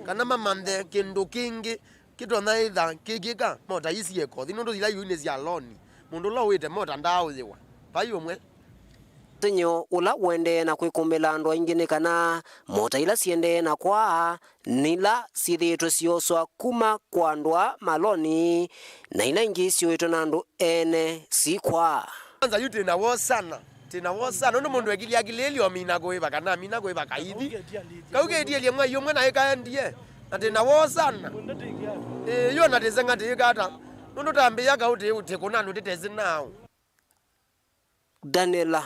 kana mamande kindu kingi kitona itha kikika mota isi eko thinondo zila yune cia loni mundu lo wite mota ndauziwa payo mwe tenyo ula wende na kwikumbela andu aingi kana mota ila siende na kwa nila sithitwe sioswa kuma kwa ndwa maloni na ila ingi siwetwe na andu ene sikwa kwanza yuti na wo sana no mundu ekili akileli o mina goiba kana mina goiba kaithi kaugetie limwe yomwe na ikaendie ati na wo sana yo na tezenga tikata nundu tambia kauti uti kunanu titezi nao. Daniela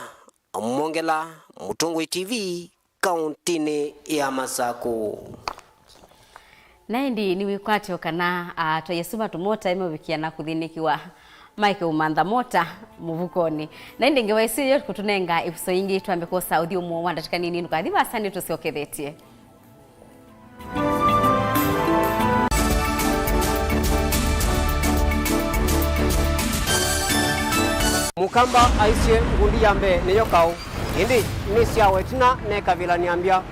Mongela, Mutongwe TV, kauntini ya Masaku. Naindi ni wikwatyo kana toyesuma tumota imewikia na kuthinikiwa Mike umantha mota muvukoni naindi ngewaisiyo kutunenga ipuso ingi twambe ko Saudi umo wandatika nini nukathiva asani tusiokethetie Mukamba aisie ngundi yambe niyo kau indi ni sia wetina ne kavila niambia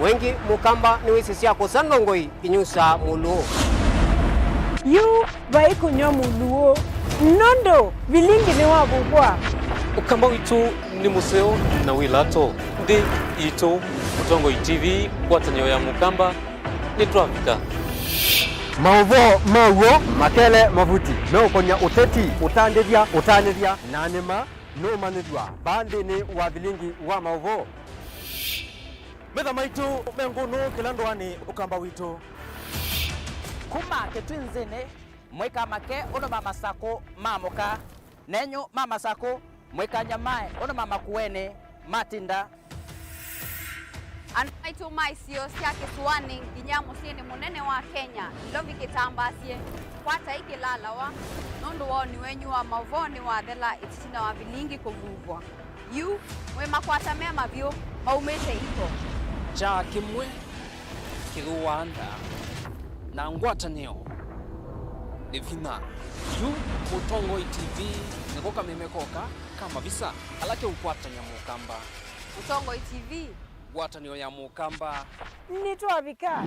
wengi mukamba ni wisi sia kusandongoi inyusa muluo yu vaikunyo muluo nondo Vilingi ni wabugwa ukamba witu ni museo na wilato ndi ito Mutongo TV kwatanyo ya mukamba ni Trafika Mauvoo makele mavuti no konya uteti utandithia na nima no manithwa bandi ni wa Vilingi wa Mauvoo Betha maitu mengunu kila ndwani ukamba wito kuma ketwinzine mweka make ono mama sako mamoka nenyo mama sako mweka nyamae ono mama kuene matinda Anaitu maisio siake suwani nginyamo sieni munene wa Kenya lovi kitambasie kwata iki lalawa nondo wao ni wenyu wa Mauvoo ni wa thela itina wa Vilingi kumuvwa yu mwe makwata mema vyo maumete iko cha kimwe kiruanda na ngwatanio ni vina yu Mutongo TV nikoka memekoka kama visa alake ukwata nyamukamba Mutongo TV ngwatanio ya mukamba ni Trafika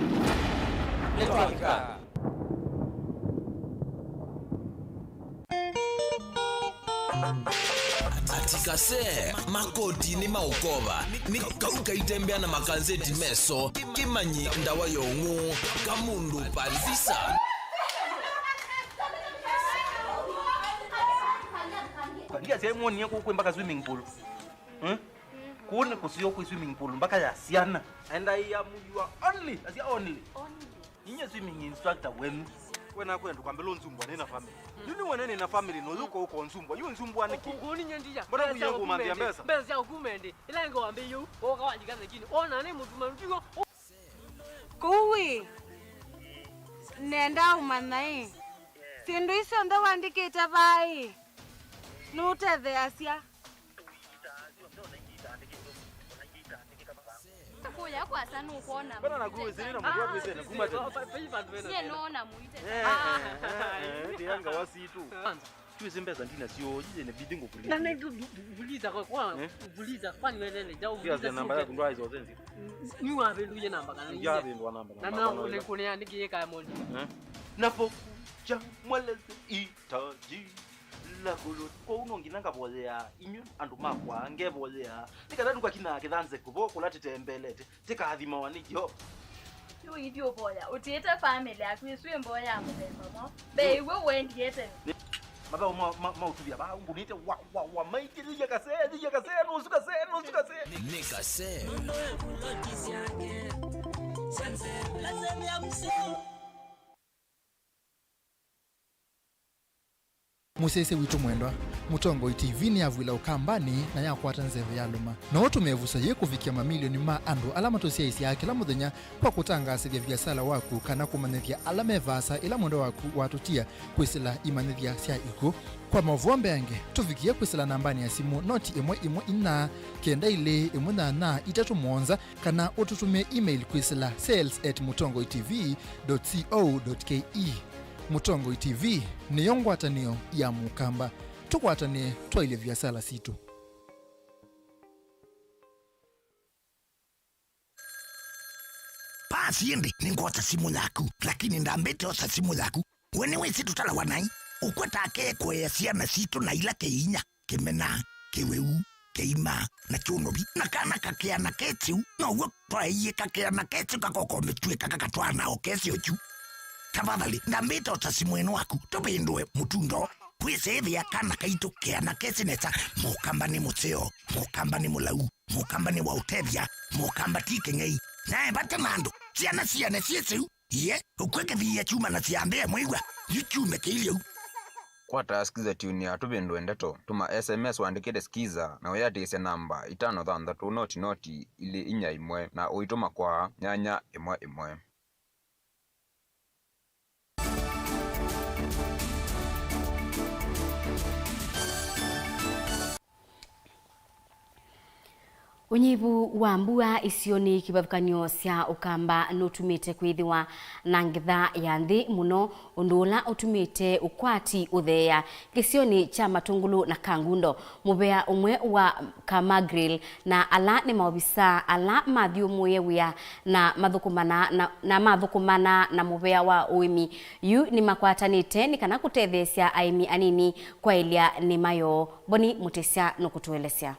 Atikase makoti ni maukova ni kauka itembea na makanzeti meso kimanyi ndawa yongu kamundu palvisa Kadia sehemu ni yako mpaka swimming pool kuone kusio kwa swimming pool mpaka ya siana and I am your only as your only inye swimming instructor wenu kwena kwenda kwambela nzumbwa nena family yuni wanene na family no yuko uko nzumbwa yu nzumbwa niki kuni nyendia mbona kuyangu mambia mbesa mbesa ya kumende ila ngo ambe yu oka wajikaza kini ona ne mutu mandigo kuwi nenda umanai sindu iso ndo wandikita bai nutethe asia kuya kwa sana ukoona bana nakuwe zilina mtu wako zena kumate sie naona muite ndianga wasitu kiwe zimbeza ndina sio jije ne bidingo kuliza na kuliza kwa kuliza kwani wewe ndio uliza namba yako ndo aizo zenzi ni wapi ndio namba kana ni yapi ndo namba na ule kunia nikiweka moja napo cha mweleze itaji la kulo ko unonginanga bolea inyu andu makwa ngebolea nikadadu kwa kina kidanze kubo kulati tembelete tikathima wanijo yo idio boya utieta family akwiswe mboya mudemo be we wendiete maba ma utubia ba ungunite wa maiki dija kase no suka se nikase Musese witu mwendwa Mutongo TV ni avwila ukambani na yakwata nzeve ya luma na otumevusa ye kuvikia mamilioni ma andu alama tosia isi ya kila muthenya kwa kutangasa vya biasala waku kana kumanethia alama vasa ila mwendo waku watutia kwisila imanethia sia iko kwa Mauvoo mbeange tuvikia kwisila nambani ya simu noti imwe ina kenda ile imwe na itatu mwonza kana ututumie email kwisila sales@mutongotv.co.ke Mutongo TV ni yongwatanio ya mukamba tukwatanie twaile vyasala situ Pasi ndi ningota simu yaku lakini ndambete osa simu yaku wenewe situ tala wanai ukweta ake kwea siana situ na ila keinya kemena keweu keima na chunobi na kana kakea na ketiu na uwe paiye kakea na ketiu kakokometue kakakatwana okesi ochu tafadhali ndambete osa simu enu waku topindwe mutundo kwisethia kana kaito keana kesi neta mukamba ni museo mukamba ni mulau mukamba ni wautethia mukamba tikengei nae bate mando ciana ciesiu ye ukweke thia chuma na ciambe mwigwa yuchume kilio kwata skiza tune ya tubindwe ndeto tuma SMS wandikire skiza na uyatise namba 533 noti ili inya imwe na uituma kwa nyanya imwe Unyivu wa mbua isioni kibavukanio cia ukamba nutumite kwithiwa na ngitha ya nthi muno undula utumite ukwati uthea gisioni cha matungulu na kangundo mubea umwe wa Kamagril na ala ni maobisa ala mathiumuye wia na mathukumana na mubea wa uimi yu ni makwatanite ni kana kutethesia aimi anini kwa ilia ni mayo boni mutesia no kutuelesea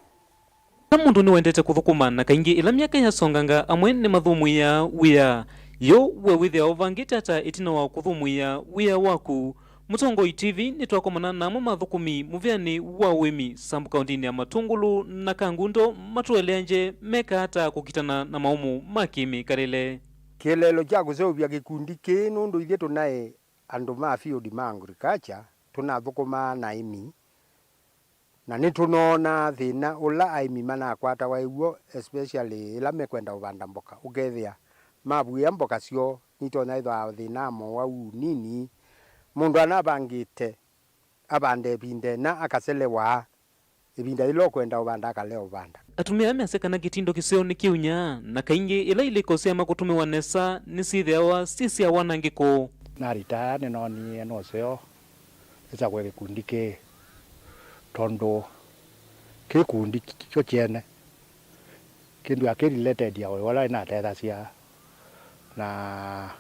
Kamundu ni wendete kuthukuma na kaingi ila myaka yasonganga amwe ni mathumu ya wia yo we withia ovangite ata itina wa kuthumu ya wia waku. Mutongo TV ni twakomana namo mathukumi muvyani wa wimi Sambu kaunti ya Matungulu na Kangundo matuelenje meka hata kukitana na maumu makimi karele. Kielelo cha kuseuvya gikundi kinu ndu ithe tunae andu ma field ma agriculture tunathukuma na imi na nitunona thina ula aimi manakwata waiguo especially ila mekwenda ubanda mboka ukethia mabuya mboka cio nitona ithwa thina mo wau nini mundu anabangite abande binde na akaselewa ibinda ilo kwenda ubanda akaleo ubanda. Atumia ameasekana kitindo kiseo ni kiunya na kaingi ila ilikosea makutumiwa nesa nisithewa sisi ya wanangiko. Narita ninoni enoseo isa kwe gikundi ke tondo kikundi kyo kiene kindu akiri related ya wala ina tetha cia na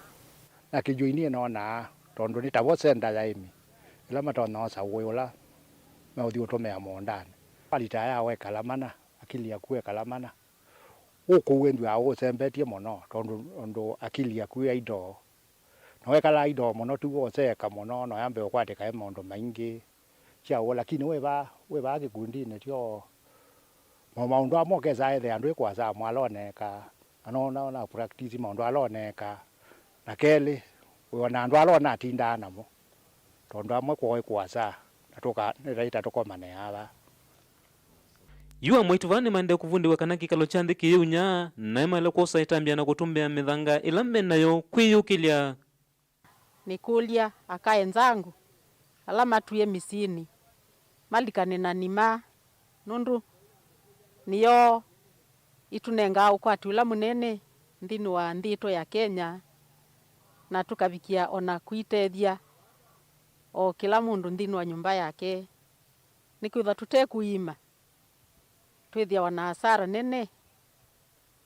kijoinie nona tondo ni tabo senda ya imi ila matona osa wala mauthi utomea mondani alita ya we kalamana akili yaku we kalamana uko wendu awo sembetie mono tondo akili yaku ya ido no wekala ido mono tu oseka mono no yambe okwateka mondo maingi chao lakini we ba gikundi ne tio maundu amokeza ethe andu ikwaza mwaloneka anona na practice maundu aloneka na keli wona andu alona tinda namo tondo amwe kwa ikwaza natoka niraita tokomane aba Yua mwitu mande kuvundiwa kana kikalo chande kiyunya na imale kosa itambia na kutumbea mithanga ilambe nayo kwiyukilia nikulia akae nzangu alama tuye misini malikane na nima nundu niyo itunenga ukwati ula munene ndini wa ndito ya Kenya na tukavikia ona kuitethia o kila mundu ndini wa nyumba yake nikwitha tutekuima twithia wana hasara nene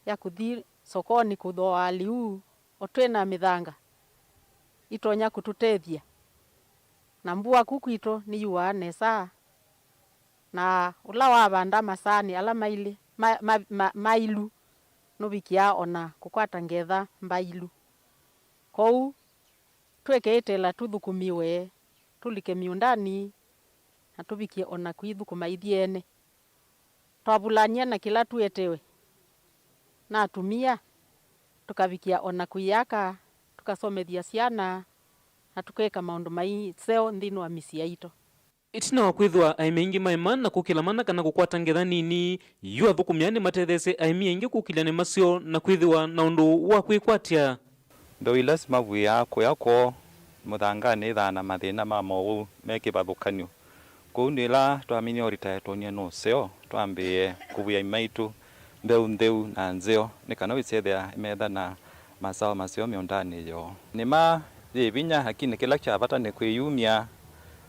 ya kuthi sokoni kuthoa aliu o twena mithanga itonya kututethia na mbua kukwito ni yuwa nesa na ula wa banda masani ala maili mailu nubikia ona kukwata ngetha mbailu kou tweketela tuthukumiwe tulike miundani na tubikie ona kwithukuma ithiene twabulania na kila tuetewe na atumia tukabikia ona kuyaka tukasomethia ciana na tukeka maundu mai seo ndino wa misi yaito itina wa kwithwa aime ingi maima na kukilamana kana kukwata ngetha nini yua thukumiani matethese aime ingi kukiliane masio na kwithwa na undu wa kwikwatia ndo ilas mavu yako muthangani thana mathina ma Mauvoo mekibathukanio kou nila twamini orita tonia no seo twambie kubuya imaitu ndeu na nzeo nikana wicethia imetha na masao masio miondani yo nima vinya hakini kila cha bata ni kwiyumia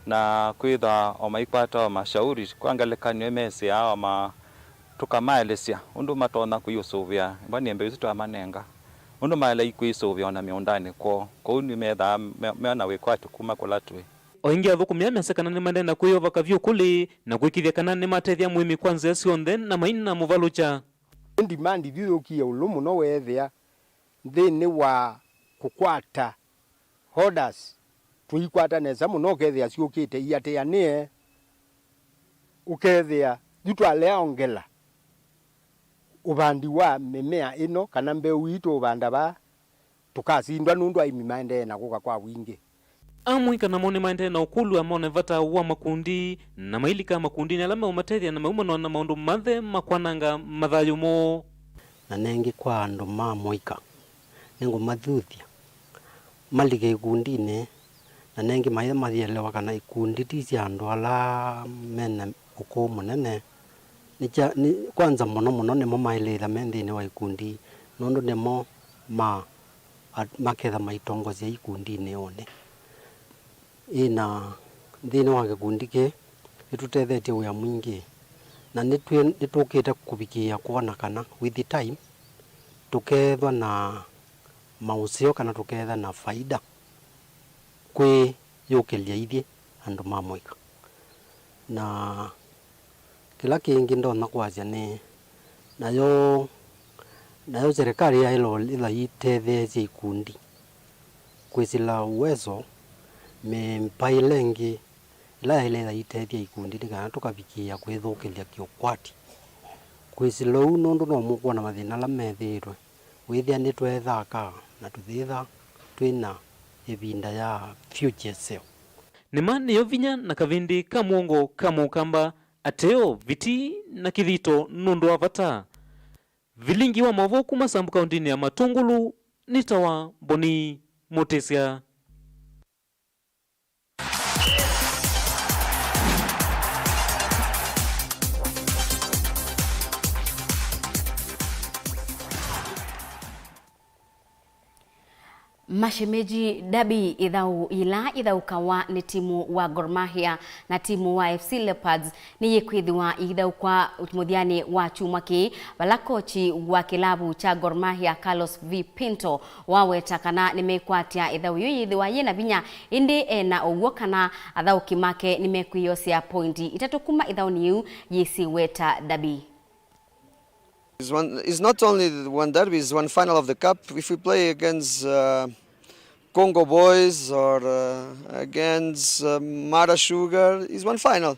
na kwitha o maikwata o mashauri kwangalekanyo mesi ya ma tukamaelesia undu matona kuyusuvia bani embe yitu amanenga undu maela ikwisuvia ona miondani ko ni metha meona wikwatu kuma kulatwe oingi athukumia mesekana ni mandena kuyova kavyo kuli na kwikithia kana ni matethia mwimi kwanza cionthe na maina muvalucha demand vyukia ulumu no wethia thini wa kukwata orders tuikwata neza muno kethia ciukite iatia nie ukethia jutwalea ongela ubandi wa mimea ino kana mbeu itu ubanda ba tukasindwa nundu aimi maende na kuka kwa wingi amwi kana mone maende na ukulu amone vata wa makundi na mailika makundi na lama umatethia na maumano na maundu mathe makwananga mathayumo na nengi kwa andu ma moika nengo mathuthia malike ikundine na nengi maitha mathielewa kana ikundi ti cia andu ala mena uko munene ni kwanza muno nimo mailitha menthini wa ikundi nundu nimo maketha maitongozia ikundini one ina thini wa gikundi ke itutethetie wia mwingi na nitukite kubikia kuona kana with the time tukethwa na mausio kana tuketha na faida kwi yukilia ithie andu mamoika na kila kingi ndona kwazia ni nayo serikali ya hilo ila itethetie ikundi kwisila uwezo mempailengi ila ile itethetie ikundi kana tukavikia kwithukilia kiokwati kwisila unundu no mukuona mathina la methirwe withia ni twethaka na tuthitha twina ibinda ya future self nima niyo vinya na kavindi ka muongo ka mukamba ateo viti na kithito nundu wa vata Vilingi wa Mauvoo kuma Sambu kaunti ya Matungulu nitawa Boni Motesia. Mashemeji dabi idhau kawa ni timu wa Gor Mahia na timu wa FC Leopards ni yekwithiwa idhau kwa muthiani wa chumaki balakochi wa kilabu cha Gor Mahia Carlos V Pinto waweta kana nimekwatia idhau yithiwa yena vinya indi na ogwo kana athau kimake nimekwiyosia pointi itatukuma idhau niu yesi weta dabi. It's not only one derby, it's one final of the cup. If we play against Congo Boys or against Mara Sugar, it's one final.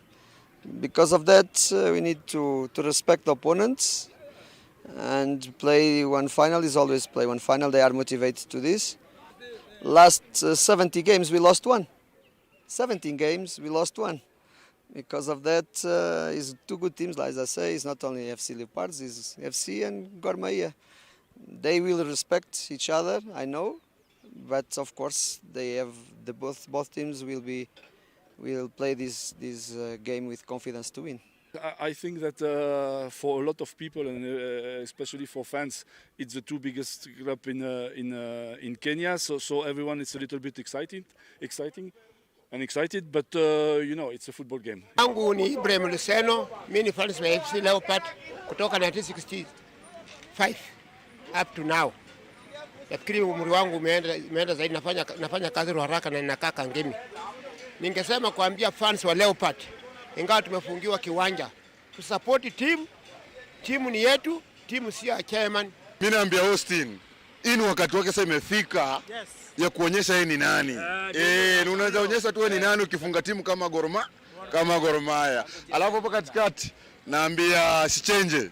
Because of that, we need to respect the opponents and play one final is always play one final. They are motivated to this. Last 70 games, we lost one. 17 games, we lost one. Because of that, it's two good teams, as I say. It's not only FC Leopards, it's FC and Gor Mahia. They will respect each other, I know, but of course they have both teams will play this game with confidence to win. I think that for a lot of people and especially for fans, it's the two biggest clubs in Kenya. So everyone is a little bit excited, but you know, it's a football game. Angu ni Ibrahim Luseno, mimi ni fans wa FC Leopard kutoka 1965 up to now. Nafikiri umri wangu umeenda zaidi, nafanya kazi haraka na ninakaa Kangemi. Ningesema kuambia fans wa Leopard, ingawa tumefungiwa kiwanja, to support timu ni yetu, timu si ya chairman. Mimi naambia Austin, ini wakati wake sasa imefika. Yes. Ya kuonyesha yeye ni nani. Unaweza onyesha tu ni nani ukifunga timu kama Gor Mahia. Alafu hapo katikati naambia sichenje.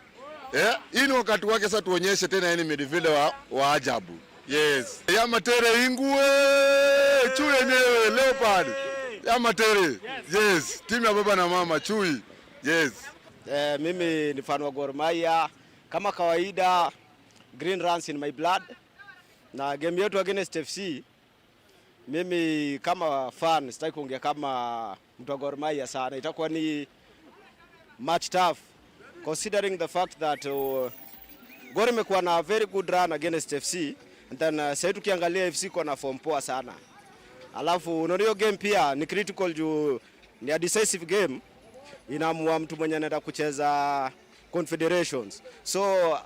Hii ni wakati wake sasa tuonyeshe tena yeye ni midfielder wa ajabu. Yes. Ya matere ingwe chui yenyewe Leopard. Ya matere. Yes. Timu ya baba na mama chui. Yes. Mimi ni fan wa Gor Mahia. Kama kawaida, green runs in my blood. Na game yetu against FC, mimi kama fan sitaki kuongea kama mtu wa Gor Mahia sana. Itakuwa ni match tough considering the fact that Gor imekuwa na very good run against FC and then sasa tukiangalia FC kwa na form poa sana. Alafu unaona game pia ni critical juu ni a decisive game, inaamua mtu mwenye anaenda kucheza Confederations. So